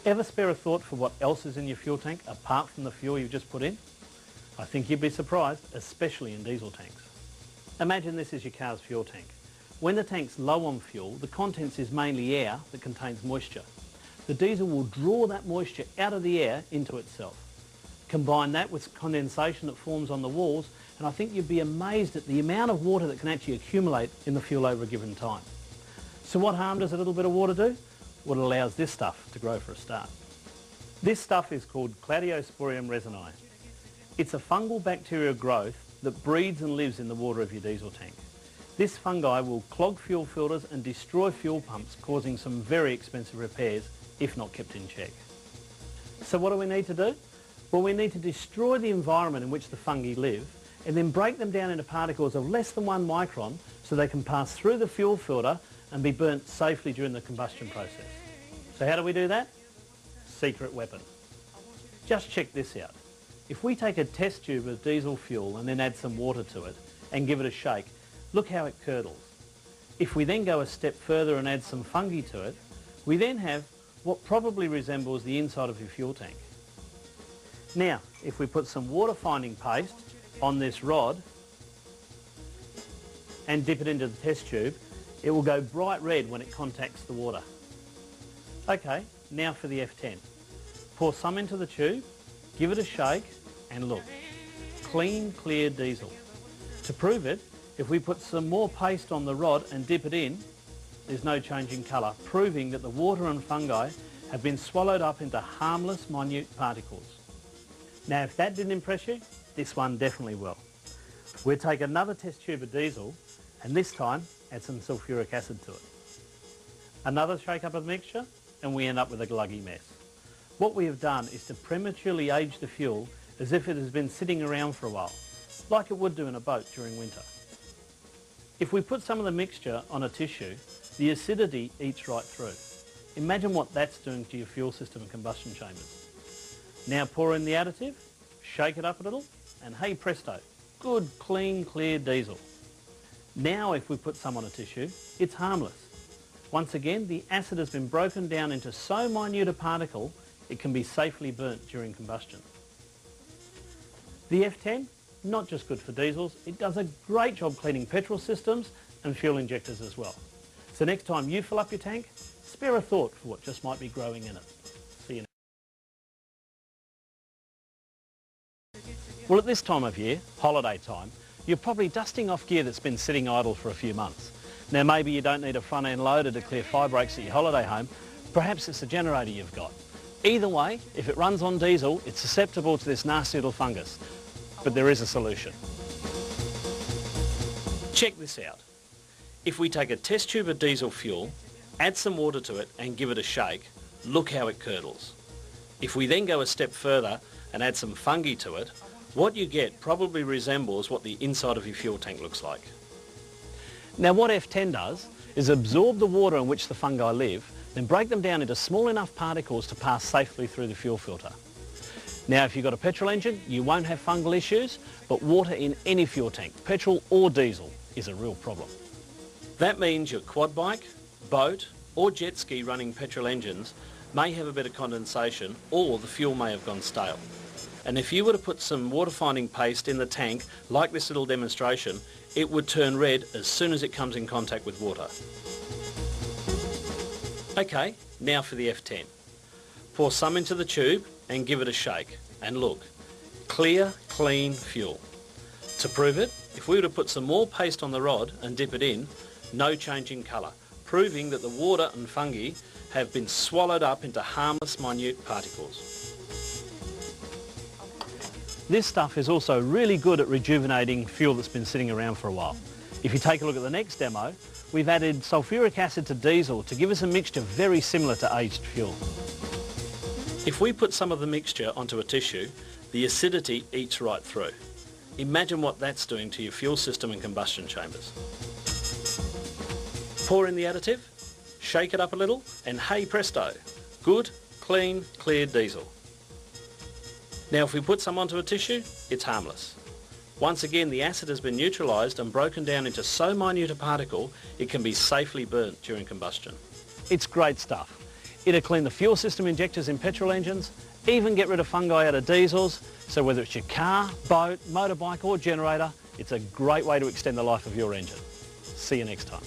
Ever spare a thought for what else is in your fuel tank apart from the fuel you've just put in? I think you'd be surprised, especially in diesel tanks. Imagine this is your car's fuel tank. When the tank's low on fuel, the contents is mainly air that contains moisture. The diesel will draw that moisture out of the air into itself. Combine that with condensation that forms on the walls, and I think you'd be amazed at the amount of water that can actually accumulate in the fuel over a given time. So what harm does a little bit of water do? Well, it allows this stuff to grow for a start. This stuff is called Cladiosporium resini. It's a fungal bacterial growth that breeds and lives in the water of your diesel tank. This fungi will clog fuel filters and destroy fuel pumps, causing some very expensive repairs if not kept in check. So what do we need to do? Well, we need to destroy the environment in which the fungi live and then break them down into particles of less than 1 micron so they can pass through the fuel filter and be burnt safely during the combustion process. So how do we do that? Secret weapon. Just check this out. If we take a test tube of diesel fuel and then add some water to it and give it a shake, look how it curdles. If we then go a step further and add some fungi to it, we then have what probably resembles the inside of your fuel tank. Now, if we put some water finding paste on this rod and dip it into the test tube, it will go bright red when it contacts the water. Okay, now for the F-10. Pour some into the tube, give it a shake, and look, clean, clear diesel. To prove it, if we put some more paste on the rod and dip it in, there's no change in colour, proving that the water and fungi have been swallowed up into harmless, minute particles. Now, if that didn't impress you, this one definitely will. We'll take another test tube of diesel, and this time add some sulfuric acid to it. Another shake up of the mixture, and we end up with a gluggy mess. What we have done is to prematurely age the fuel as if it has been sitting around for a while, like it would do in a boat during winter. If we put some of the mixture on a tissue, the acidity eats right through. Imagine what that's doing to your fuel system and combustion chambers. Now pour in the additive, shake it up a little, and hey presto, good, clean, clear diesel. Now if we put some on a tissue, it's harmless. Once again, the acid has been broken down into so minute a particle, it can be safely burnt during combustion. The F-10, not just good for diesels, it does a great job cleaning petrol systems and fuel injectors as well. So next time you fill up your tank, spare a thought for what just might be growing in it. See you next. Well, at this time of year, holiday time, you're probably dusting off gear that's been sitting idle for a few months. Now maybe you don't need a front end loader to clear fire breaks at your holiday home, perhaps it's a generator you've got. Either way, if it runs on diesel, it's susceptible to this nasty little fungus. But there is a solution. Check this out. If we take a test tube of diesel fuel, add some water to it and give it a shake, look how it curdles. If we then go a step further and add some fungi to it, what you get probably resembles what the inside of your fuel tank looks like. Now what F-10 does is absorb the water in which the fungi live, then break them down into small enough particles to pass safely through the fuel filter. Now if you've got a petrol engine, you won't have fungal issues, but water in any fuel tank, petrol or diesel, is a real problem. That means your quad bike, boat or jet ski running petrol engines may have a bit of condensation or the fuel may have gone stale. And if you were to put some water finding paste in the tank, like this little demonstration, it would turn red as soon as it comes in contact with water. Okay, now for the F-10. Pour some into the tube and give it a shake. And look, clear, clean fuel. To prove it, if we were to put some more paste on the rod and dip it in, no change in colour, proving that the water and fungi have been swallowed up into harmless minute particles. This stuff is also really good at rejuvenating fuel that's been sitting around for a while. If you take a look at the next demo, we've added sulfuric acid to diesel to give us a mixture very similar to aged fuel. If we put some of the mixture onto a tissue, the acidity eats right through. Imagine what that's doing to your fuel system and combustion chambers. Pour in the additive, shake it up a little, and hey presto, good, clean, clear diesel. Now if we put some onto a tissue, it's harmless. Once again, the acid has been neutralised and broken down into so minute a particle, it can be safely burnt during combustion. It's great stuff. It'll clean the fuel system injectors in petrol engines, even get rid of fungi out of diesels, so whether it's your car, boat, motorbike or generator, it's a great way to extend the life of your engine. See you next time.